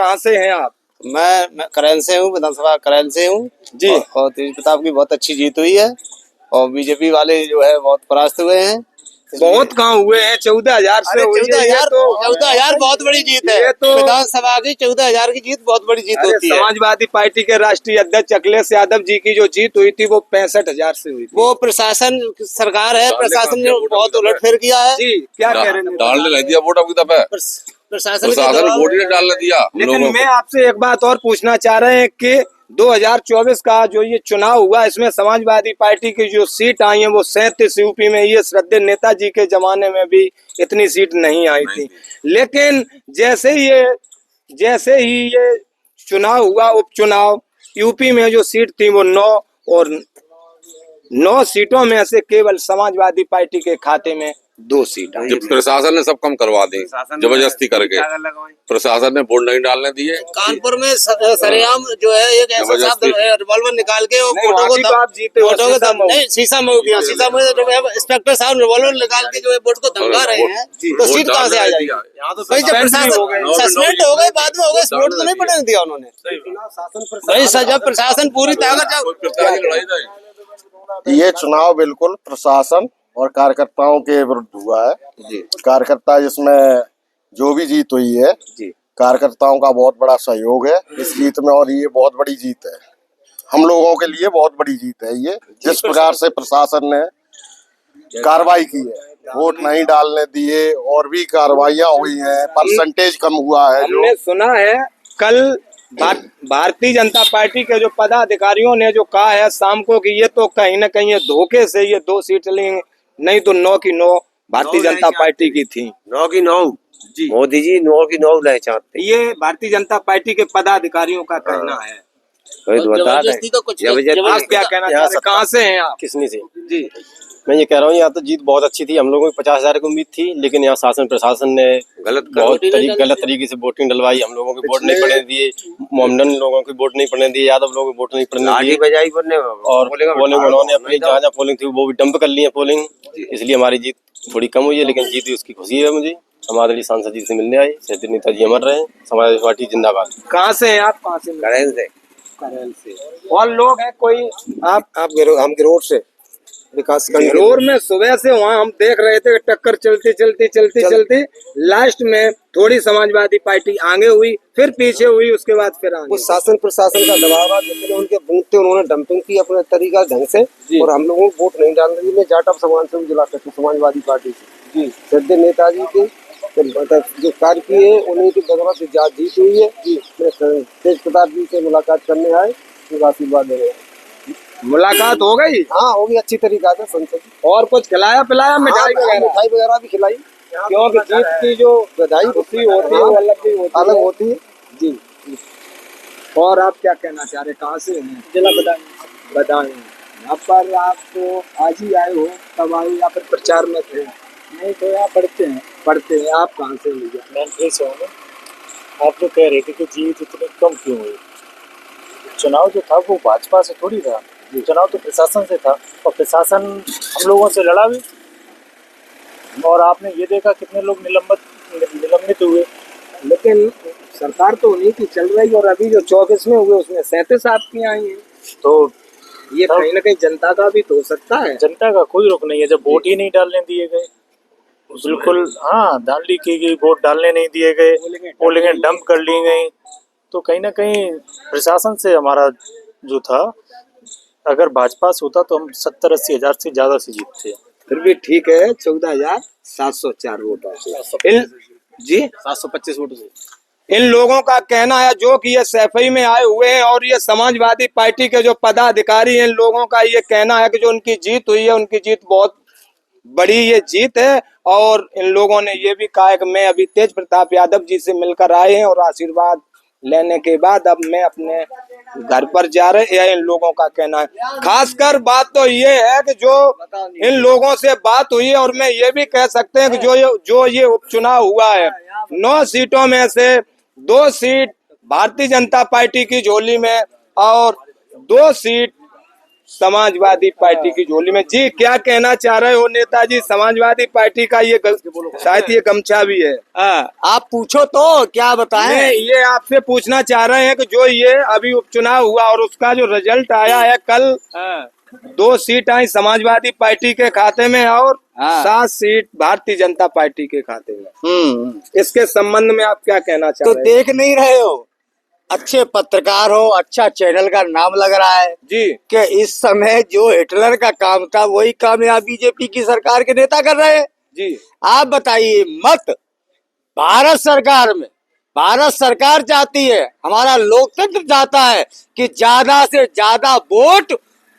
कहाँ से हैं आप? मैं करैल से हूँ, विधानसभा करैल से हूँ जी। और तेज प्रताप की बहुत अच्छी जीत हुई है और बीजेपी वाले जो है बहुत परास्त हुए हैं। बहुत कहाँ हुए हैं, 14,000 से हुई है। 14,000 बहुत बड़ी जीत है। ये तो विधानसभा की 14,000 की जीत बहुत बड़ी जीत होती है। समाजवादी पार्टी के राष्ट्रीय अध्यक्ष अखिलेश यादव जी की जो जीत हुई थी वो 65,000 से हुई थी। वो प्रशासन सरकार है, प्रशासन ने बहुत उलटफेर किया है। जी, क्या कह रहे हैं? डालने नहीं दिया वोट अभी तक प्रशासन वोट ही डालने दिया। लेकिन मैं आपसे एक बात और पूछना चाह रहे हैं कि 2024 का जो ये चुनाव हुआ इसमें समाजवादी पार्टी की जो सीट आई है वो 37 यूपी में। ये श्रद्धेय नेताजी के जमाने में भी इतनी सीट नहीं आई थी। लेकिन जैसे ही ये चुनाव हुआ, उपचुनाव, यूपी में जो सीट थी वो 9 और 9 सीटों में से केवल समाजवादी पार्टी के खाते में 2 सीट आई। प्रशासन ने सब कम करवा दी जबरदस्ती करके। प्रशासन ने वोट नहीं डालने दिए। कानपुर में सरेआम जो है एक ऐसा रिवॉल्वर निकाल के वोटों को नहीं शीशा में गया, शीशा में इंस्पेक्टर साहब रिवॉल्वर निकाल के जो है वोट को धमका रहे हैं, तो सीट कहाँ से आ जाएगी? भाई जब प्रशासन सस्पेंड हो गए, बाद में हो गए, वोट तो नहीं पड़ने दिया उन्होंने। भाई जब प्रशासन पूरी ताकत, ये चुनाव बिल्कुल प्रशासन और कार्यकर्ताओं के विरुद्ध हुआ है। कार्यकर्ता जिसमें जो भी जीत हुई है, कार्यकर्ताओं का बहुत बड़ा सहयोग है इस जीत में और ये बहुत बड़ी जीत है। हम लोगों के लिए बहुत बड़ी जीत है ये। जिस प्रकार से प्रशासन ने कार्रवाई की है, वोट नहीं डालने दिए और भी कार्रवाइयां हुई हैं, परसेंटेज कम हुआ है। हमने सुना है कल भारतीय जनता पार्टी के जो पदाधिकारियों ने जो कहा है शाम को कि ये तो कहीं न कहीं धोखे से ये 2 सीट चली, नहीं तो 9 की 9 भारतीय जनता पार्टी की थी। 9 की 9 जी मोदी जी 9 की 9 ले चाहते। ये भारतीय जनता पार्टी के पदाधिकारियों का कहना है। जबरदस्ती तो कुछ आप क्या कहना चाह रहे हैं? कहाँ से हैं आप? किसने से? जी, मैं ये कह रहा हूँ यहाँ तो जीत बहुत अच्छी थी। हम लोगों को 50,000 की उम्मीद थी, लेकिन यहाँ शासन प्रशासन ने गलत तरीके से वोटिंग डलवाई। हम लोगों के वोट नहीं पड़ने दिए, मोमडन लोगों के वोट नहीं पड़ने दिए, यादव लोगों के वोट नहीं पड़ने दिए और पोलिंग उन्होंने अपनी जहाँ पोलिंग थी वो भी डंप कर ली है पोलिंग। इसलिए हमारी जीत थोड़ी कम हुई है, लेकिन जीत हुई उसकी खुशी है मुझे। हमारे सांसद जी से मिलने आई, श्रद्धेय नेताजी अमर रहे, समाजवादी पार्टी जिंदाबाद। कहाँ से हैं आप? कहाँ से? करैल से। करैल से। और लोग हैं कोई? आप हम गिरोर से विकास गिरोर में सुबह से वहाँ हम देख रहे थे टक्कर चलती लास्ट में थोड़ी समाजवादी पार्टी आगे हुई, फिर पीछे हुई, उसके बाद फिर आगे। वो शासन प्रशासन का दबाव, जितने उनके बूथ थे उन्होंने डंपिंग की अपने तरीका ढंग से और हम लोगों को वोट नहीं डालने दिए। जाटव समाज से जिला समाजवादी पार्टी से श्रद्धेय नेताजी की जो कार्य किए उन्हीं की बदौलत जीत हुई है। तेज प्रताप जी से मुलाकात करने आए, आशीर्वाद दे रहे हैं। मुलाकात हो गई? हाँ होगी अच्छी तरीका से संसद। और कुछ खिलाया पिलाया? मिठाई वगैरह भी खिलाई, क्योंकि जीत की जो बधाई खुशी होती है वो अलग होती है जी। और आप क्या कहना चाह रहे? कहाँ से हैं? जिला बदायूं। यहाँ पर आप तो आज ही आए हो, कब आए या फिर प्रचार में थे? नहीं तो यहाँ पढ़ते हैं। आप कहाँ से हुई? मैं फिर से हूँ। आप जो कह रहे थे कि जीत इतनी कम क्यों हुई, चुनाव जो था वो भाजपा से थोड़ी था, चुनाव तो प्रशासन से था और प्रशासन हम लोगों से लड़ा भी। और आपने ये देखा कितने लोग निलंबित हुए। लेकिन सरकार तो उन्हीं की चल रही और अभी जो 24 में हुए उसमें 37 आपकी आई हैं, तो ये कहीं ना कहीं जनता का भी तो हो सकता है। जनता का कोई रुख नहीं है, जब वोट ही नहीं डालने दिए गए। बिल्कुल हाँ, धांधली की गई, वोट डालने नहीं दिए गए, पोलिंग डंप कर ली गई, तो कहीं ना कहीं प्रशासन से हमारा जो था, अगर भाजपा से होता तो हम 70-80 हजार से ज्यादा से जीतते। फिर भी ठीक है, 14,704 वोटों से जी 725 वोटों से इन लोगों का कहना है जो कि ये सैफई में आए हुए हैं और ये समाजवादी पार्टी के जो पदाधिकारी हैं, इन लोगों का ये कहना है कि जो उनकी जीत हुई है उनकी जीत बहुत बड़ी ये जीत है। और इन लोगों ने ये भी कहा है कि मैं अभी तेज प्रताप यादव जी से मिलकर आए हैं और आशीर्वाद लेने के बाद अब मैं अपने घर पर जा रहे हैं, इन लोगों का कहना है। खासकर बात तो ये है कि जो इन लोगों से बात हुई है और मैं ये भी कह सकते हैं कि जो ये उपचुनाव हुआ है 9 सीटों में से 2 सीट भारतीय जनता पार्टी की झोली में और 2 सीट समाजवादी पार्टी की झोली में। जी क्या कहना चाह रहे हो नेताजी? समाजवादी पार्टी का ये शायद ये गमछा भी है। आप पूछो तो क्या बताएं। ये आपसे पूछना चाह रहे हैं कि जो ये अभी उपचुनाव हुआ और उसका जो रिजल्ट आया है कल, 2 सीट आई समाजवादी पार्टी के खाते में और 7 सीट भारतीय जनता पार्टी के खाते में। इसके संबंध में आप क्या कहना चाह तो रहे हैं? देख नहीं रहे हो, अच्छे पत्रकार हो, अच्छा चैनल का नाम लग रहा है जी कि इस समय जो हिटलर का काम था वही काम यहाँ बीजेपी की सरकार के नेता कर रहे हैं। जी आप बताइए, मत भारत सरकार में, भारत सरकार चाहती है, हमारा लोकतंत्र चाहता है कि ज्यादा से ज्यादा वोट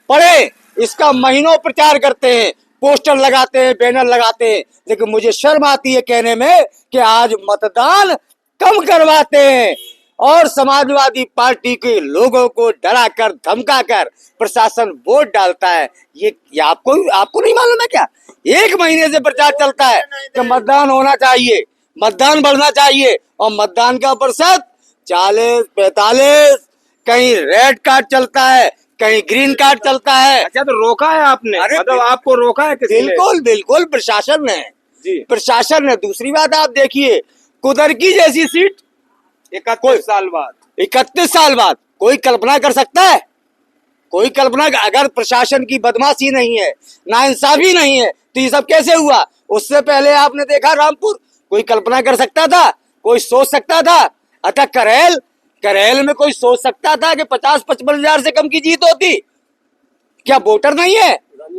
पड़े, इसका महीनों प्रचार करते हैं, पोस्टर लगाते हैं, बैनर लगाते हैं, लेकिन मुझे शर्म आती है कहने में कि आज मतदान कम करवाते हैं और समाजवादी पार्टी के लोगों को डराकर धमकाकर प्रशासन वोट डालता है। ये आपको नहीं मालूम है क्या? 1 महीने से प्रचार चलता है कि मतदान होना चाहिए, मतदान बढ़ना चाहिए, और मतदान का प्रतिशत 40-45, कहीं रेड कार्ड चलता है, कहीं ग्रीन कार्ड चलता है। अच्छा, तो रोका है आपने? अरे मतलब आपको रोका है किसी ने? बिल्कुल बिल्कुल प्रशासन ने, जी प्रशासन ने। दूसरी बात आप देखिए, कुदरकी जैसी सीट 31 साल बाद, 31 साल बाद कोई कल्पना कर सकता है? कोई कल्पना, अगर प्रशासन की बदमाशी नहीं है, नाइंसाफी नहीं है, तो ये सब कैसे हुआ? उससे पहले आपने देखा रामपुर, कोई कल्पना कर सकता था? कोई सोच सकता था? अच्छा, करेल में कोई सोच सकता था कि 50-55 हजार से कम की जीत होती? क्या वोटर नहीं है?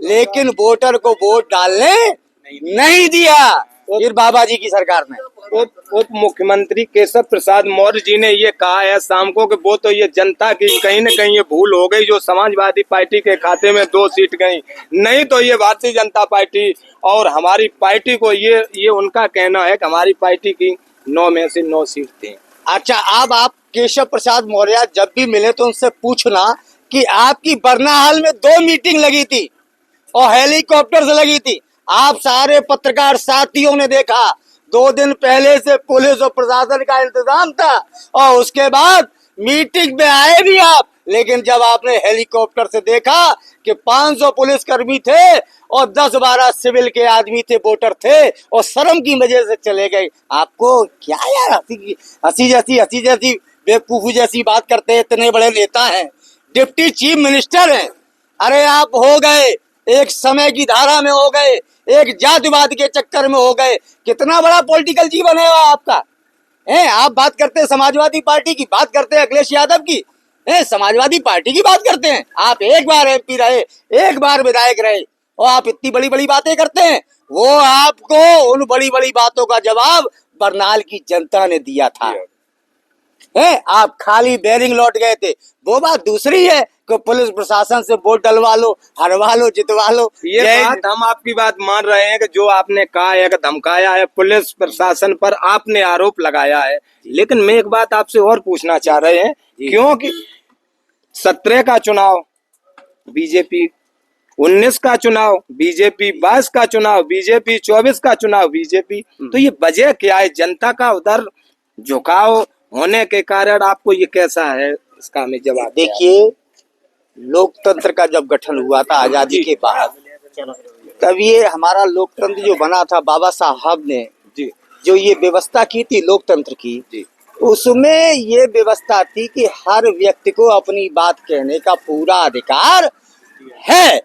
लेकिन वोटर को वोट डालने नहीं दिया फिर बाबा जी की सरकार ने। उप मुख्यमंत्री केशव प्रसाद मौर्य जी ने ये कहा है शाम को कि वो तो ये जनता की कहीं न कहीं ये भूल हो गई, जो समाजवादी पार्टी के खाते में 2 सीट गई, नहीं तो ये भारतीय जनता पार्टी और हमारी पार्टी को ये उनका कहना है कि हमारी पार्टी की 9 में से 9 सीट थी। अच्छा, अब आप केशव प्रसाद मौर्य जब भी मिले तो उनसे पूछना कि आपकी बरनाहाल में 2 मीटिंग लगी थी और हेलीकॉप्टर से लगी थी। आप सारे पत्रकार साथियों ने देखा, 2 दिन पहले से पुलिस और प्रशासन का इंतजाम था और उसके बाद मीटिंग में आए भी आप, लेकिन जब आपने हेलीकॉप्टर से देखा कि 500 पुलिसकर्मी थे और 10-12 सिविल के आदमी थे, वोटर थे, और शर्म की वजह से चले गए। आपको क्या यार, हंसी जैसी बेवकूफी जैसी बात करते हैं। इतने बड़े नेता हैं, डिप्टी चीफ मिनिस्टर हैं, अरे आप हो गए एक समय की धारा में, हो गए एक जातिवाद के चक्कर में, हो गए। कितना बड़ा पॉलिटिकल जीवन है आपका, है? आप बात करते हैं समाजवादी पार्टी की, बात करते हैं अखिलेश यादव की, समाजवादी पार्टी की बात करते हैं। आप एक बार MP रहे, एक बार विधायक रहे, और आप इतनी बड़ी बड़ी बातें करते हैं। वो आपको उन बड़ी बड़ी बातों का जवाब बरनाल की जनता ने दिया था। आप खाली बेरिंग लौट गए थे। वो बात दूसरी है कि पुलिस प्रशासन से वोट डलवा लो, हरवा लो, जितवा लो। ये बात हम आपकी बात मान रहे हैं कि जो आपने कहा है कि धमकाया है पुलिस प्रशासन पर, आपने आरोप लगाया है, लेकिन मैं एक बात आपसे और पूछना चाह रहे हैं, क्योंकि 17 का चुनाव बीजेपी, 19 का चुनाव बीजेपी, 22 का चुनाव बीजेपी, 24 का चुनाव बीजेपी, तो ये वजह क्या है? जनता का उधर झुकाव होने के कारण आपको ये कैसा है? इसका हमें जवाब देखिए, लोकतंत्र का जब गठन हुआ था आजादी के बाद, तब ये हमारा लोकतंत्र जो बना था, बाबा साहब ने जो ये व्यवस्था की थी लोकतंत्र की, उसमें ये व्यवस्था थी कि हर व्यक्ति को अपनी बात कहने का पूरा अधिकार है।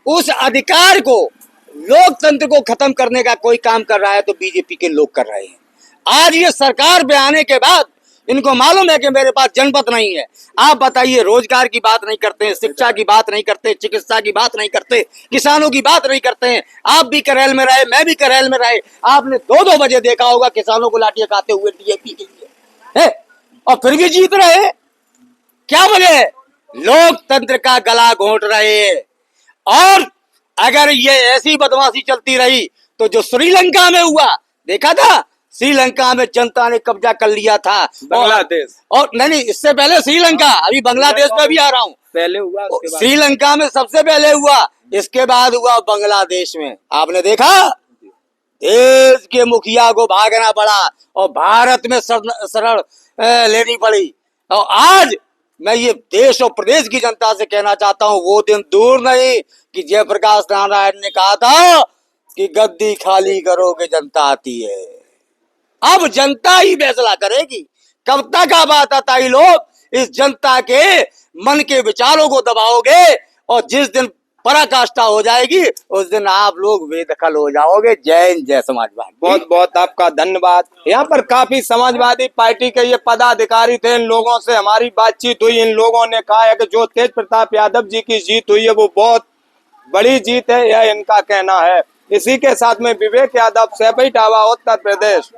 उस अधिकार को, लोकतंत्र को खत्म करने का कोई काम कर रहा है तो बीजेपी के लोग कर रहे हैं। आज ये सरकार पे आने के बाद इनको मालूम है कि मेरे पास जनपद नहीं है। आप बताइए, रोजगार की बात नहीं करते हैं, शिक्षा की बात नहीं करते, चिकित्सा की बात नहीं करते, किसानों की बात नहीं करते हैं। आप भी करेल में रहे, मैं भी करेल में रहे, आपने 2-2 बजे देखा होगा किसानों को लाठियां खाते हुए DAP के लिए, है? और फिर भी जीत रहे। क्या वजह है? लोकतंत्र का गला घोंट रहे हैं। और अगर ये ऐसी बदमाशी चलती रही तो जो श्रीलंका में हुआ, देखा था, श्रीलंका में जनता ने कब्जा कर लिया था, बांग्लादेश, और नहीं, इससे पहले श्रीलंका, अभी बांग्लादेश में भी आ रहा हूँ। पहले हुआ, श्रीलंका में सबसे पहले हुआ, इसके बाद हुआ बांग्लादेश में। आपने देखा, देश के मुखिया को भागना पड़ा और भारत में शरण लेनी पड़ी। और आज मैं ये देश और प्रदेश की जनता से कहना चाहता हूं, वो दिन दूर नहीं कि जयप्रकाश नारायण ने कहा था कि गद्दी खाली करोगे जनता आती है। अब जनता ही फैसला करेगी। कब तक आप आताताई लोग इस जनता के मन के विचारों को दबाओगे, और जिस दिन पराकाष्ठा हो जाएगी उस दिन आप लोग बेदखल हो जाओगे। जय हिंद, जय समाजवादी। बहुत बहुत आपका धन्यवाद। यहाँ पर काफी समाजवादी पार्टी के ये पदाधिकारी थे, इन लोगों से हमारी बातचीत हुई। इन लोगों ने कहा है कि जो तेज प्रताप यादव जी की जीत हुई है वो बहुत बड़ी जीत है, यह इनका कहना है। इसी के साथ में विवेक यादव, सैफई टावा, उत्तर प्रदेश।